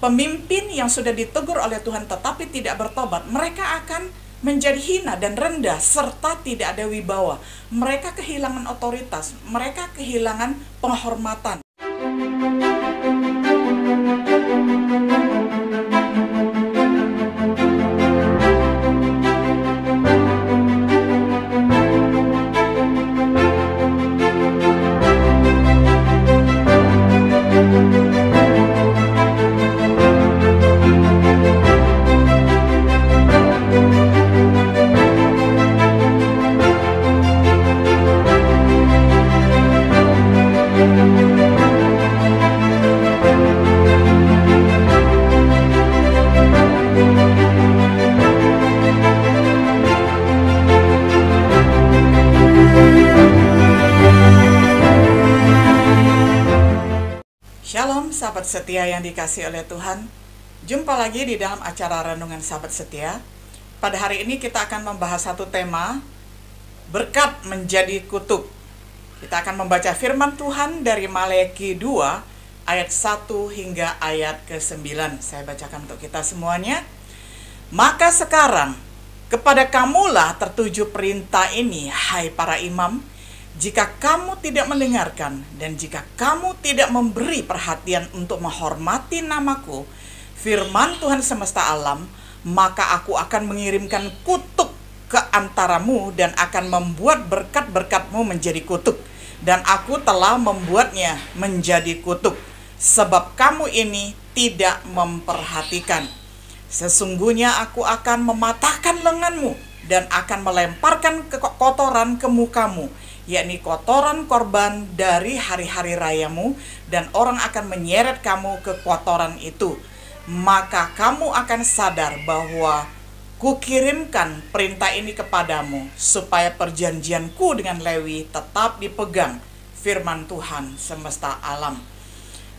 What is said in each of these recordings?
Pemimpin yang sudah ditegur oleh Tuhan tetapi tidak bertobat, mereka akan menjadi hina dan rendah serta tidak ada wibawa. Mereka kehilangan otoritas, mereka kehilangan penghormatan. Shalom sahabat setia yang dikasihi oleh Tuhan. Jumpa lagi di dalam acara Renungan Sahabat Setia. Pada hari ini kita akan membahas satu tema, berkat menjadi kutuk. Kita akan membaca firman Tuhan dari Maleakhi 2 ayat 1 hingga ayat ke-9. Saya bacakan untuk kita semuanya. Maka sekarang kepada kamulah tertuju perintah ini, hai para imam. Jika kamu tidak mendengarkan dan jika kamu tidak memberi perhatian untuk menghormati namaku, firman Tuhan semesta alam, maka aku akan mengirimkan kutuk ke antaramu dan akan membuat berkat-berkatmu menjadi kutuk. Dan aku telah membuatnya menjadi kutuk, sebab kamu ini tidak memperhatikan. Sesungguhnya aku akan mematahkan lenganmu dan akan melemparkan kotoran ke mukamu, yakni kotoran korban dari hari-hari rayamu, dan orang akan menyeret kamu ke kotoran itu. Maka kamu akan sadar bahwa kukirimkan perintah ini kepadamu, supaya perjanjianku dengan Lewi tetap dipegang, firman Tuhan semesta alam.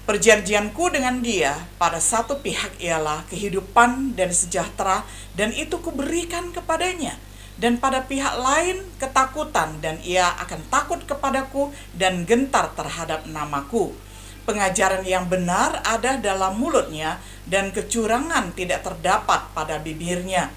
Perjanjianku dengan dia pada satu pihak ialah kehidupan dan sejahtera, dan itu kuberikan kepadanya. Dan pada pihak lain ketakutan, dan ia akan takut kepadaku dan gentar terhadap namaku. Pengajaran yang benar ada dalam mulutnya, dan kecurangan tidak terdapat pada bibirnya.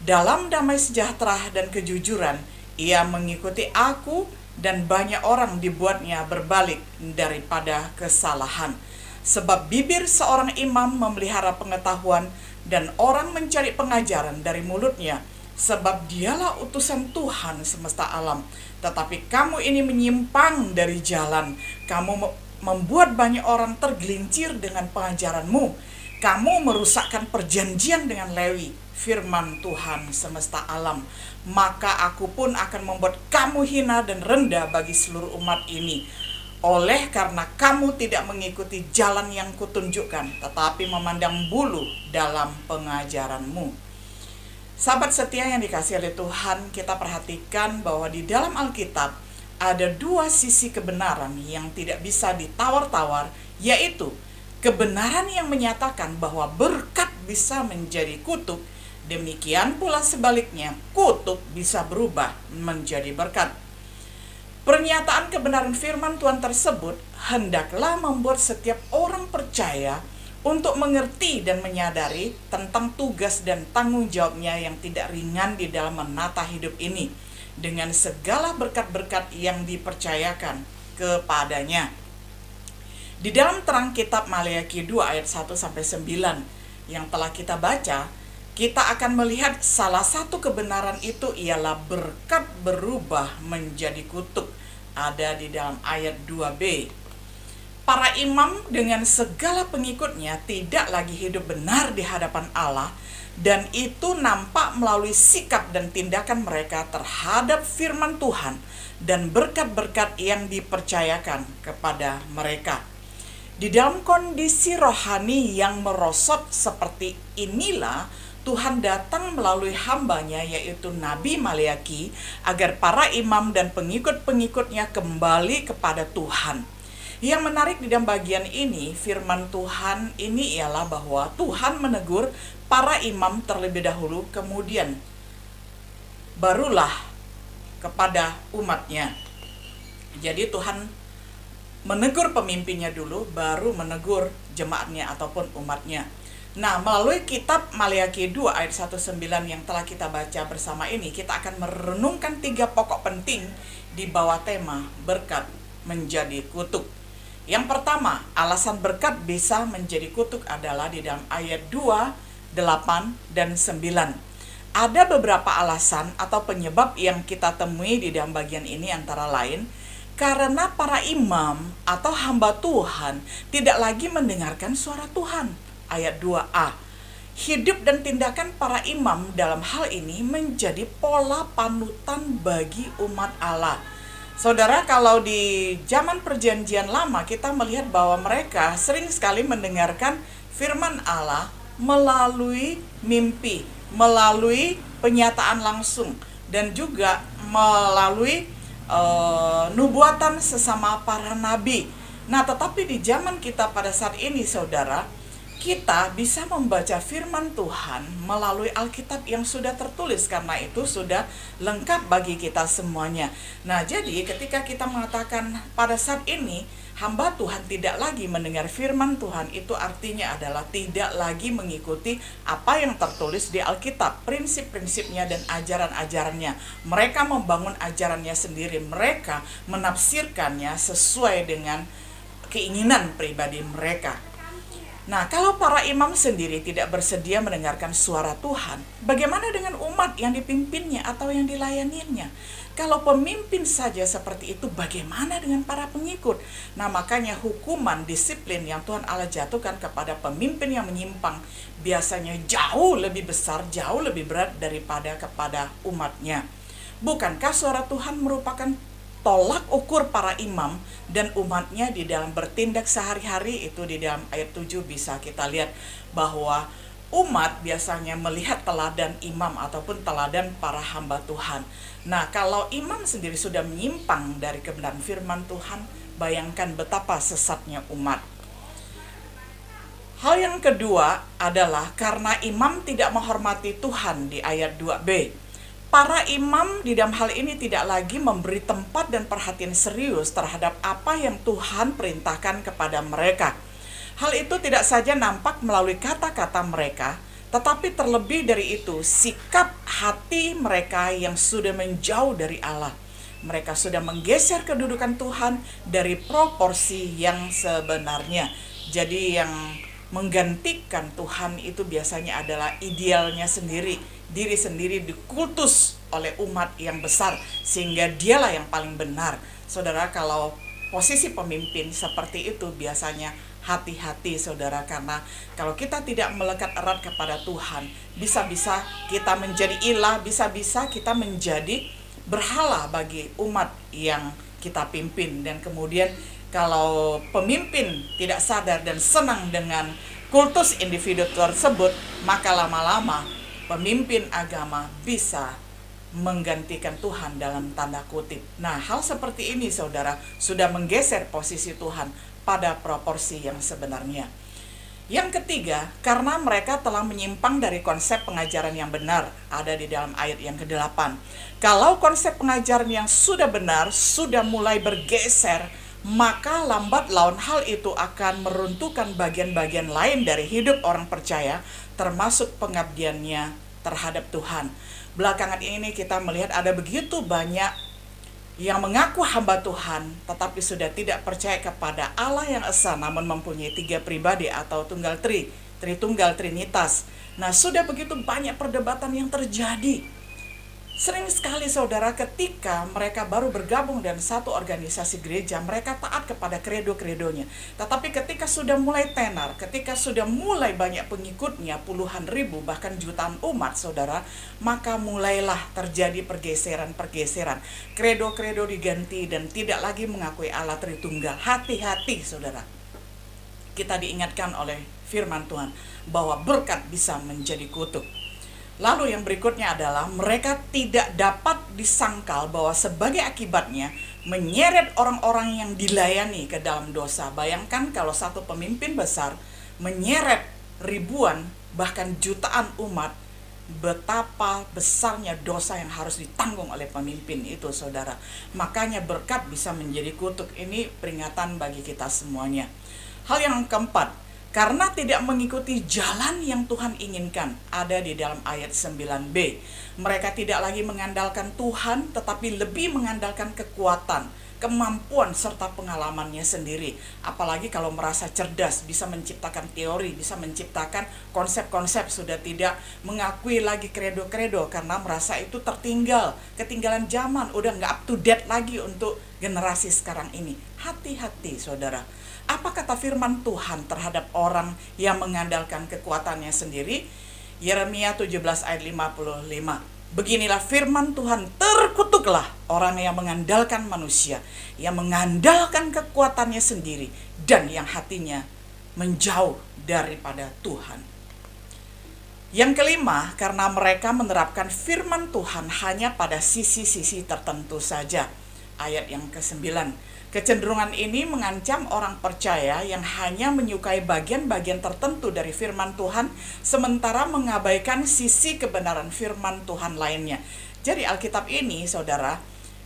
Dalam damai sejahtera dan kejujuran ia mengikuti aku, dan banyak orang dibuatnya berbalik daripada kesalahan. Sebab bibir seorang imam memelihara pengetahuan, dan orang mencari pengajaran dari mulutnya, sebab dialah utusan Tuhan semesta alam. Tetapi kamu ini menyimpang dari jalan. Kamu membuat banyak orang tergelincir dengan pengajaranmu. Kamu merusakkan perjanjian dengan Lewi, firman Tuhan semesta alam. Maka aku pun akan membuat kamu hina dan rendah bagi seluruh umat ini. Oleh karena kamu tidak mengikuti jalan yang kutunjukkan, tetapi memandang bulu dalam pengajaranmu. Sahabat setia yang dikasihi oleh Tuhan, kita perhatikan bahwa di dalam Alkitab ada dua sisi kebenaran yang tidak bisa ditawar-tawar, yaitu kebenaran yang menyatakan bahwa berkat bisa menjadi kutuk, demikian pula sebaliknya, kutuk bisa berubah menjadi berkat. Pernyataan kebenaran firman Tuhan tersebut hendaklah membuat setiap orang percaya untuk mengerti dan menyadari tentang tugas dan tanggung jawabnya yang tidak ringan di dalam menata hidup ini, dengan segala berkat-berkat yang dipercayakan kepadanya. Di dalam terang kitab Maleakhi 2 ayat 1-9 yang telah kita baca, kita akan melihat salah satu kebenaran itu ialah berkat berubah menjadi kutuk, ada di dalam ayat 2b. Para imam dengan segala pengikutnya tidak lagi hidup benar di hadapan Allah, dan itu nampak melalui sikap dan tindakan mereka terhadap firman Tuhan dan berkat-berkat yang dipercayakan kepada mereka. Di dalam kondisi rohani yang merosot seperti inilah, Tuhan datang melalui hambanya, yaitu Nabi Maleakhi, agar para imam dan pengikut-pengikutnya kembali kepada Tuhan. Yang menarik di dalam bagian ini, firman Tuhan ini ialah bahwa Tuhan menegur para imam terlebih dahulu, kemudian barulah kepada umatnya. Jadi Tuhan menegur pemimpinnya dulu, baru menegur jemaatnya ataupun umatnya. Nah, melalui kitab Maleakhi 2 ayat 19 yang telah kita baca bersama ini, kita akan merenungkan 3 pokok penting di bawah tema berkat menjadi kutuk. Yang pertama, alasan berkat bisa menjadi kutuk adalah di dalam ayat 2, 8, dan 9. Ada beberapa alasan atau penyebab yang kita temui di dalam bagian ini, antara lain karena para imam atau hamba Tuhan tidak lagi mendengarkan suara Tuhan. Ayat 2a, hidup dan tindakan para imam dalam hal ini menjadi pola panutan bagi umat Allah. Saudara, kalau di zaman perjanjian lama kita melihat bahwa mereka sering sekali mendengarkan firman Allah melalui mimpi, melalui penyataan langsung, dan juga melalui nubuatan sesama para nabi. Nah, tetapi di zaman kita pada saat ini, saudara, kita bisa membaca firman Tuhan melalui Alkitab yang sudah tertulis, karena itu sudah lengkap bagi kita semuanya. Nah, jadi ketika kita mengatakan pada saat ini hamba Tuhan tidak lagi mendengar firman Tuhan, itu artinya adalah tidak lagi mengikuti apa yang tertulis di Alkitab, prinsip-prinsipnya dan ajaran-ajarannya. Mereka membangun ajarannya sendiri, mereka menafsirkannya sesuai dengan keinginan pribadi mereka. Nah, kalau para imam sendiri tidak bersedia mendengarkan suara Tuhan, bagaimana dengan umat yang dipimpinnya atau yang dilayaninya? Kalau pemimpin saja seperti itu, bagaimana dengan para pengikut? Nah, makanya hukuman disiplin yang Tuhan Allah jatuhkan kepada pemimpin yang menyimpang biasanya jauh lebih besar, jauh lebih berat daripada kepada umatnya. Bukankah suara Tuhan merupakan tolak ukur para imam dan umatnya di dalam bertindak sehari-hari? Itu di dalam ayat 7 bisa kita lihat bahwa umat biasanya melihat teladan imam ataupun teladan para hamba Tuhan. Nah, kalau imam sendiri sudah menyimpang dari kebenaran firman Tuhan, bayangkan betapa sesatnya umat. Hal yang kedua adalah karena imam tidak menghormati Tuhan di ayat 2b. Para imam di dalam hal ini tidak lagi memberi tempat dan perhatian serius terhadap apa yang Tuhan perintahkan kepada mereka. Hal itu tidak saja nampak melalui kata-kata mereka, tetapi terlebih dari itu, sikap hati mereka yang sudah menjauh dari Allah. Mereka sudah menggeser kedudukan Tuhan dari proporsi yang sebenarnya. Jadi yang menggantikan Tuhan itu biasanya adalah idealnya sendiri, diri sendiri dikultus oleh umat yang besar, sehingga dialah yang paling benar. Saudara, kalau posisi pemimpin seperti itu biasanya hati-hati, saudara, karena kalau kita tidak melekat erat kepada Tuhan, bisa-bisa kita menjadi ilah, bisa-bisa kita menjadi berhala bagi umat yang kita pimpin. Dan kemudian kalau pemimpin tidak sadar dan senang dengan kultus individu tersebut, maka lama-lama pemimpin agama bisa menggantikan Tuhan dalam tanda kutip. Nah, hal seperti ini, saudara, sudah menggeser posisi Tuhan pada proporsi yang sebenarnya. Yang ketiga, karena mereka telah menyimpang dari konsep pengajaran yang benar, ada di dalam ayat yang ke-8. Kalau konsep pengajaran yang sudah benar sudah mulai bergeser, maka lambat laun hal itu akan meruntuhkan bagian-bagian lain dari hidup orang percaya, termasuk pengabdiannya terhadap Tuhan. Belakangan ini kita melihat ada begitu banyak yang mengaku hamba Tuhan, tetapi sudah tidak percaya kepada Allah yang esa, namun mempunyai 3 pribadi atau Tritunggal Trinitas. Nah, sudah begitu banyak perdebatan yang terjadi. Sering sekali, saudara, ketika mereka baru bergabung dan satu organisasi gereja, mereka taat kepada kredo-kredonya. Tetapi ketika sudah mulai tenar, ketika sudah mulai banyak pengikutnya, puluhan ribu, bahkan jutaan umat, saudara, maka mulailah terjadi pergeseran-pergeseran. Kredo-kredo diganti dan tidak lagi mengakui Allah Tritunggal. Hati-hati, saudara. Kita diingatkan oleh firman Tuhan bahwa berkat bisa menjadi kutuk. Lalu yang berikutnya adalah mereka tidak dapat disangkal bahwa sebagai akibatnya menyeret orang-orang yang dilayani ke dalam dosa. Bayangkan kalau satu pemimpin besar menyeret ribuan bahkan jutaan umat, betapa besarnya dosa yang harus ditanggung oleh pemimpin itu, saudara. Makanya berkat bisa menjadi kutuk. Ini peringatan bagi kita semuanya. Hal yang keempat, karena tidak mengikuti jalan yang Tuhan inginkan. Ada di dalam ayat 9b. Mereka tidak lagi mengandalkan Tuhan, tetapi lebih mengandalkan kekuatan, kemampuan, serta pengalamannya sendiri. Apalagi kalau merasa cerdas, bisa menciptakan teori, bisa menciptakan konsep-konsep, sudah tidak mengakui lagi kredo-kredo karena merasa itu ketinggalan zaman, udah nggak up to date lagi untuk generasi sekarang ini. Hati-hati saudara. Apa kata firman Tuhan terhadap orang yang mengandalkan kekuatannya sendiri? Yeremia 17 ayat 55. Beginilah firman Tuhan, terkutuklah orang yang mengandalkan manusia, yang mengandalkan kekuatannya sendiri, dan yang hatinya menjauh daripada Tuhan. Yang kelima, karena mereka menerapkan firman Tuhan hanya pada sisi-sisi tertentu saja. Ayat yang ke-9. Kecenderungan ini mengancam orang percaya yang hanya menyukai bagian-bagian tertentu dari firman Tuhan, sementara mengabaikan sisi kebenaran firman Tuhan lainnya. Jadi Alkitab ini, saudara,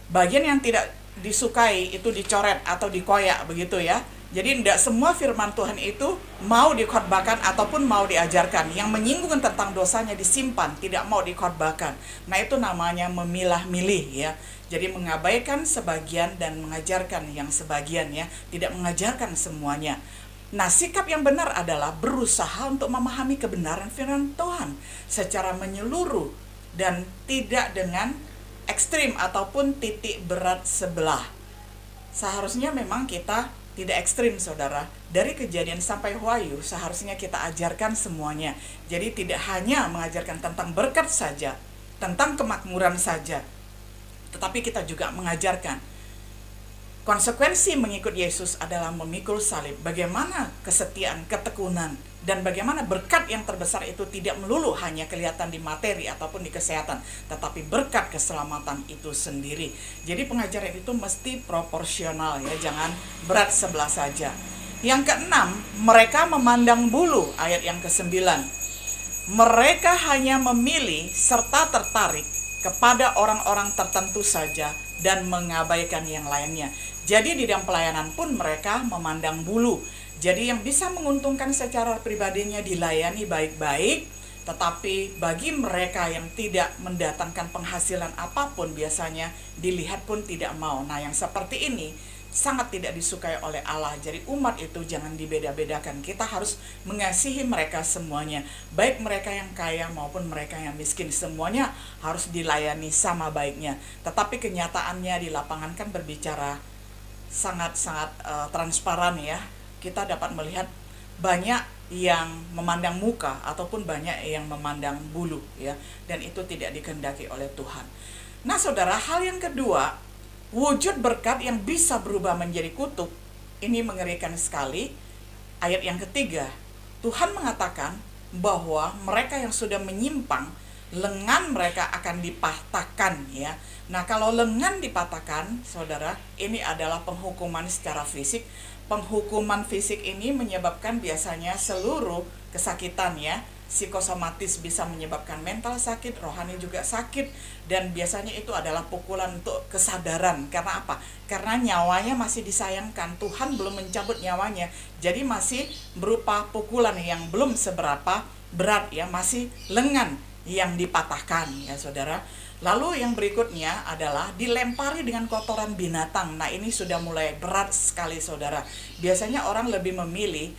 bagian yang tidak disukai itu dicoret atau dikoyak, begitu ya. Jadi tidak semua firman Tuhan itu mau dikhotbahkan ataupun mau diajarkan. Yang menyinggung tentang dosanya disimpan, tidak mau dikhotbahkan. Nah, itu namanya memilah-milih ya. Jadi mengabaikan sebagian dan mengajarkan yang sebagian ya, tidak mengajarkan semuanya. Nah, sikap yang benar adalah berusaha untuk memahami kebenaran firman Tuhan secara menyeluruh dan tidak dengan ekstrim ataupun titik berat sebelah. Seharusnya memang kita tidak ekstrim, saudara. Dari Kejadian sampai Wahyu seharusnya kita ajarkan semuanya. Jadi tidak hanya mengajarkan tentang berkat saja, tentang kemakmuran saja, tetapi kita juga mengajarkan konsekuensi mengikut Yesus adalah memikul salib. Bagaimana kesetiaan, ketekunan, dan bagaimana berkat yang terbesar itu tidak melulu hanya kelihatan di materi ataupun di kesehatan, tetapi berkat keselamatan itu sendiri. Jadi pengajaran itu mesti proporsional ya, jangan berat sebelah saja. Yang keenam, mereka memandang bulu, ayat yang ke-9. Mereka hanya memilih serta tertarik kepada orang-orang tertentu saja dan mengabaikan yang lainnya. Jadi di dalam pelayanan pun mereka memandang bulu. Jadi yang bisa menguntungkan secara pribadinya dilayani baik-baik, tetapi bagi mereka yang tidak mendatangkan penghasilan apapun biasanya dilihat pun tidak mau. Nah, yang seperti ini sangat tidak disukai oleh Allah. Jadi umat itu jangan dibeda-bedakan. Kita harus mengasihi mereka semuanya. Baik mereka yang kaya maupun mereka yang miskin. Semuanya harus dilayani sama baiknya. Tetapi kenyataannya di lapangan kan berbicara sangat-sangat transparan ya. Kita dapat melihat banyak yang memandang muka ataupun banyak yang memandang bulu ya. Dan itu tidak dikehendaki oleh Tuhan. Nah saudara, hal yang kedua, wujud berkat yang bisa berubah menjadi kutuk, ini mengerikan sekali. Ayat yang ketiga, Tuhan mengatakan bahwa mereka yang sudah menyimpang, lengan mereka akan dipatahkan ya. Nah, kalau lengan dipatahkan, saudara, ini adalah penghukuman secara fisik. Penghukuman fisik ini menyebabkan biasanya seluruh kesakitan ya. Psikosomatis bisa menyebabkan mental sakit, rohani juga sakit, dan biasanya itu adalah pukulan untuk kesadaran. Karena apa? Karena nyawanya masih disayangkan, Tuhan belum mencabut nyawanya, jadi masih berupa pukulan yang belum seberapa berat ya, masih lengan yang dipatahkan ya saudara. Lalu yang berikutnya adalah dilempari dengan kotoran binatang. Nah ini sudah mulai berat sekali saudara. Biasanya orang lebih memilih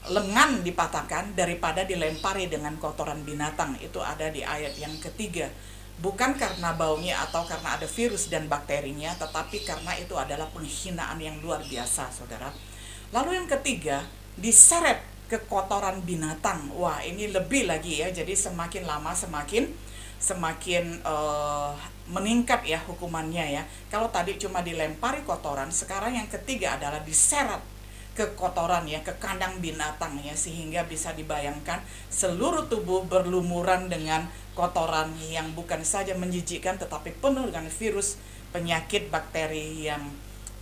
lengan dipatahkan daripada dilempari dengan kotoran binatang. Itu ada di ayat yang ketiga. Bukan karena baunya atau karena ada virus dan bakterinya, tetapi karena itu adalah penghinaan yang luar biasa, saudara. Lalu yang ketiga, diseret ke kotoran binatang. Wah, ini lebih lagi ya. Jadi semakin lama semakin meningkat ya hukumannya ya. Kalau tadi cuma dilempari kotoran, sekarang yang ketiga adalah diseret ke kotoran ya, ke kandang binatang ya, sehingga bisa dibayangkan seluruh tubuh berlumuran dengan kotoran yang bukan saja menjijikkan tetapi penuh dengan virus, penyakit, bakteri yang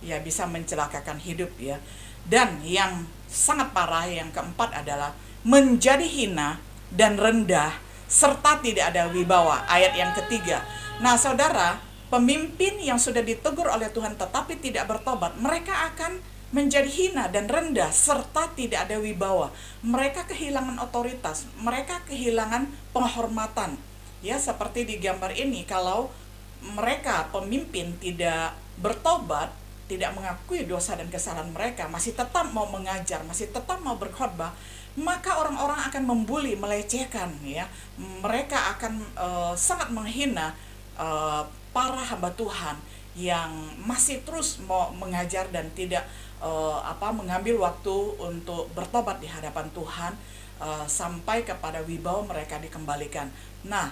ya bisa mencelakakan hidup ya. Dan yang sangat parah yang keempat adalah menjadi hina dan rendah serta tidak ada wibawa, ayat yang ketiga. Nah saudara, pemimpin yang sudah ditegur oleh Tuhan tetapi tidak bertobat, mereka akan menjadi hina dan rendah serta tidak ada wibawa. Mereka kehilangan otoritas, mereka kehilangan penghormatan. Ya, seperti di gambar ini, kalau mereka pemimpin tidak bertobat, tidak mengakui dosa dan kesalahan mereka, masih tetap mau mengajar, masih tetap mau berkhotbah, maka orang-orang akan membuli, melecehkan, ya. Mereka akan sangat menghina para hamba Tuhan yang masih terus mau mengajar dan tidak mengambil waktu untuk bertobat di hadapan Tuhan, sampai kepada wibawa mereka dikembalikan. Nah,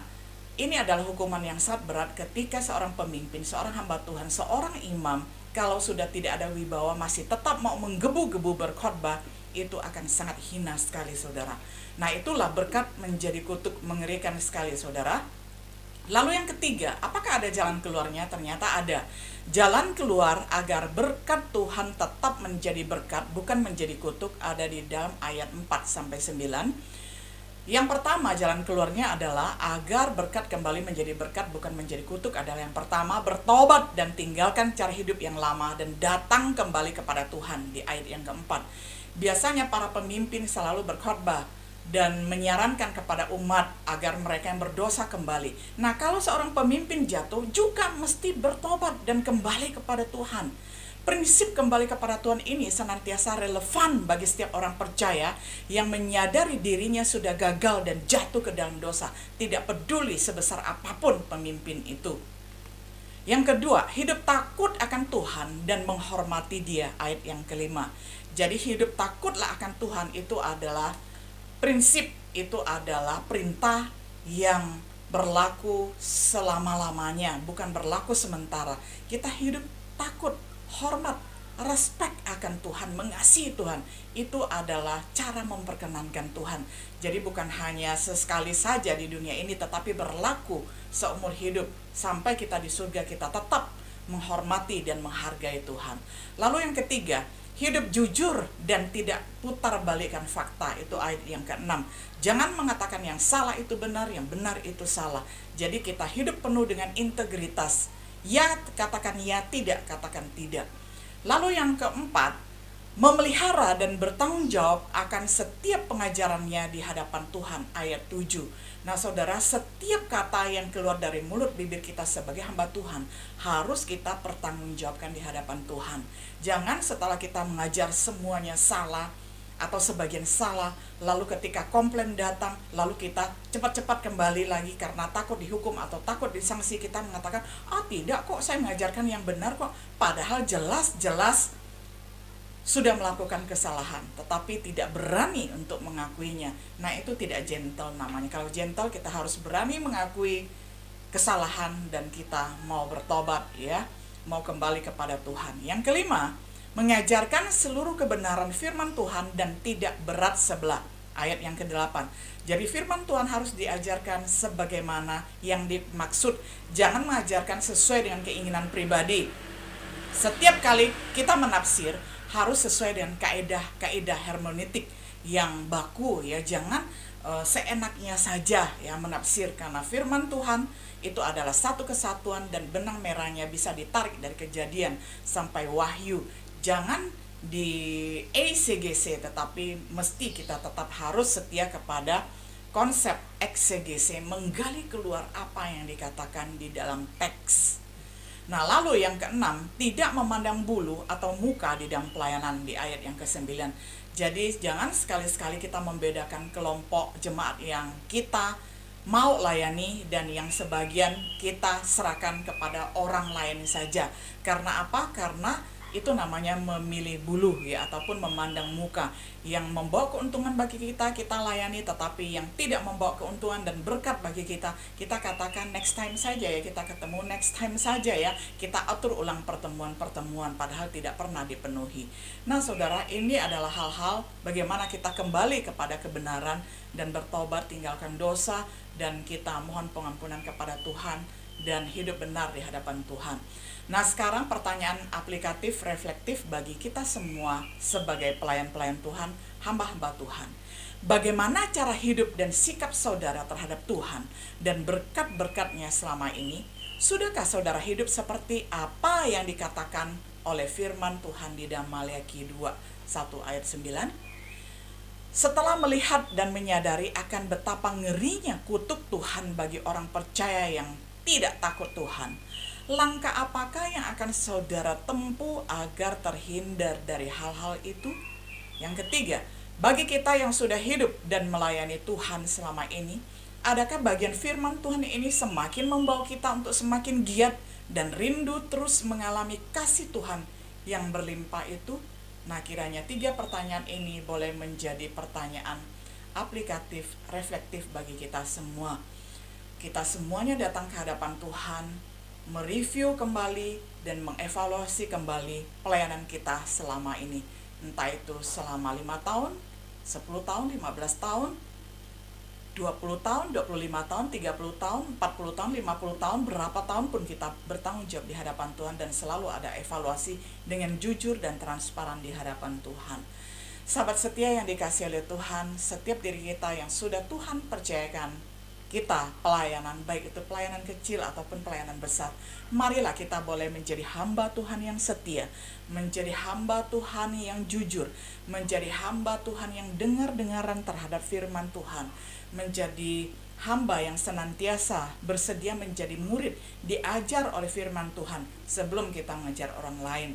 ini adalah hukuman yang sangat berat ketika seorang pemimpin, seorang hamba Tuhan, seorang imam, kalau sudah tidak ada wibawa masih tetap mau menggebu-gebu berkhotbah, itu akan sangat hina sekali, saudara. Nah, itulah berkat menjadi kutuk mengerikan sekali, saudara. Lalu yang ketiga, apakah ada jalan keluarnya? Ternyata ada. Jalan keluar agar berkat Tuhan tetap menjadi berkat, bukan menjadi kutuk, ada di dalam ayat 4-9. Yang pertama, jalan keluarnya adalah agar berkat kembali menjadi berkat, bukan menjadi kutuk, adalah yang pertama, bertobat dan tinggalkan cara hidup yang lama dan datang kembali kepada Tuhan, di ayat yang keempat. Biasanya para pemimpin selalu berkhotbah dan menyarankan kepada umat agar mereka yang berdosa kembali. Nah, kalau seorang pemimpin jatuh, juga mesti bertobat dan kembali kepada Tuhan. Prinsip kembali kepada Tuhan ini senantiasa relevan bagi setiap orang percaya yang menyadari dirinya sudah gagal dan jatuh ke dalam dosa, tidak peduli sebesar apapun pemimpin itu. Yang kedua, hidup takut akan Tuhan dan menghormati Dia, ayat yang kelima. Jadi hidup takutlah akan Tuhan itu adalah prinsip, itu adalah perintah yang berlaku selama-lamanya, bukan berlaku sementara. Kita hidup takut, hormat, respect akan Tuhan, mengasihi Tuhan. Itu adalah cara memperkenankan Tuhan. Jadi bukan hanya sesekali saja di dunia ini, tetapi berlaku seumur hidup. Sampai kita di surga, kita tetap menghormati dan menghargai Tuhan. Lalu yang ketiga, hidup jujur dan tidak putar balikan fakta, itu ayat yang ke-6. Jangan mengatakan yang salah itu benar, yang benar itu salah. Jadi kita hidup penuh dengan integritas. Ya katakan ya, tidak katakan tidak. Lalu yang keempat, memelihara dan bertanggung jawab akan setiap pengajarannya di hadapan Tuhan, ayat 7. Nah, saudara, setiap kata yang keluar dari mulut bibir kita sebagai hamba Tuhan harus kita pertanggungjawabkan di hadapan Tuhan. Jangan setelah kita mengajar semuanya salah atau sebagian salah, lalu ketika komplain datang, lalu kita cepat-cepat kembali lagi karena takut dihukum atau takut disanksi, kita mengatakan, tidak kok, saya mengajarkan yang benar kok, padahal jelas-jelas sudah melakukan kesalahan, tetapi tidak berani untuk mengakuinya. Nah, itu tidak gentle namanya. Kalau gentle, kita harus berani mengakui kesalahan dan kita mau bertobat, ya, mau kembali kepada Tuhan. Yang kelima, mengajarkan seluruh kebenaran firman Tuhan dan tidak berat sebelah, ayat yang ke-8. Jadi firman Tuhan harus diajarkan sebagaimana yang dimaksud. Jangan mengajarkan sesuai dengan keinginan pribadi. Setiap kali kita menafsir harus sesuai dengan kaidah hermeneutik yang baku, ya. Jangan seenaknya saja, ya, menafsir, karena firman Tuhan itu adalah satu kesatuan dan benang merahnya bisa ditarik dari Kejadian sampai Wahyu. Jangan di ECGC, tetapi mesti kita tetap harus setia kepada konsep eksegese, menggali keluar apa yang dikatakan di dalam teks. Nah, lalu yang keenam, tidak memandang bulu atau muka di dalam pelayanan, di ayat yang ke-9. Jadi jangan sekali-sekali kita membedakan kelompok jemaat yang kita mau layani dan yang sebagian kita serahkan kepada orang lain saja. Karena apa? Karena itu namanya memilih bulu, ya, ataupun memandang muka. Yang membawa keuntungan bagi kita, kita layani, tetapi yang tidak membawa keuntungan dan berkat bagi kita, kita katakan next time saja, ya, kita ketemu next time saja, ya, kita atur ulang pertemuan-pertemuan, padahal tidak pernah dipenuhi. Nah, saudara, ini adalah hal-hal bagaimana kita kembali kepada kebenaran dan bertobat, tinggalkan dosa, dan kita mohon pengampunan kepada Tuhan dan hidup benar di hadapan Tuhan. Nah, sekarang pertanyaan aplikatif, reflektif bagi kita semua sebagai pelayan-pelayan Tuhan, hamba-hamba Tuhan. Bagaimana cara hidup dan sikap saudara terhadap Tuhan dan berkat-berkatnya selama ini? Sudahkah saudara hidup seperti apa yang dikatakan oleh firman Tuhan di dalam Maliaki 2, 1 ayat 9. Setelah melihat dan menyadari akan betapa ngerinya kutuk Tuhan bagi orang percaya yang tidak takut Tuhan, langkah apakah yang akan saudara tempuh agar terhindar dari hal-hal itu? Yang ketiga, bagi kita yang sudah hidup dan melayani Tuhan selama ini, adakah bagian firman Tuhan ini semakin membawa kita untuk semakin giat dan rindu terus mengalami kasih Tuhan yang berlimpah itu? Nah, kiranya 3 pertanyaan ini boleh menjadi pertanyaan aplikatif, reflektif bagi kita semua. Kita semuanya datang ke hadapan Tuhan, mereview kembali dan mengevaluasi kembali pelayanan kita selama ini. Entah itu selama 5 tahun, 10 tahun, 15 tahun, 20 tahun, 25 tahun, 30 tahun, 40 tahun, 50 tahun, berapa tahun pun kita bertanggung jawab di hadapan Tuhan dan selalu ada evaluasi dengan jujur dan transparan di hadapan Tuhan. Sahabat setia yang dikasihi oleh Tuhan, setiap diri kita yang sudah Tuhan percayakan kita pelayanan, baik itu pelayanan kecil ataupun pelayanan besar, marilah kita boleh menjadi hamba Tuhan yang setia, menjadi hamba Tuhan yang jujur, menjadi hamba Tuhan yang dengar-dengaran terhadap firman Tuhan, menjadi hamba yang senantiasa bersedia menjadi murid, diajar oleh firman Tuhan sebelum kita mengajar orang lain.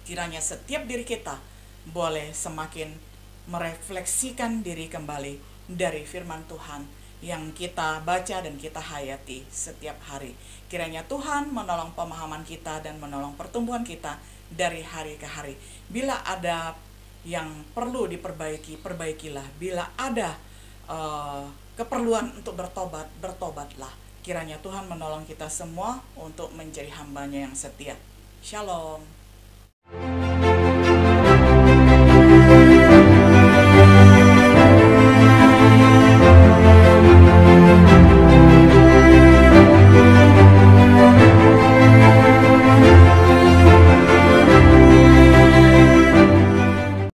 Kiranya setiap diri kita boleh semakin merefleksikan diri kembali dari firman Tuhan yang kita baca dan kita hayati setiap hari. Kiranya Tuhan menolong pemahaman kita dan menolong pertumbuhan kita dari hari ke hari. Bila ada yang perlu diperbaiki, perbaikilah. Bila ada keperluan untuk bertobat, bertobatlah. Kiranya Tuhan menolong kita semua untuk menjadi hamba-Nya yang setia. Shalom.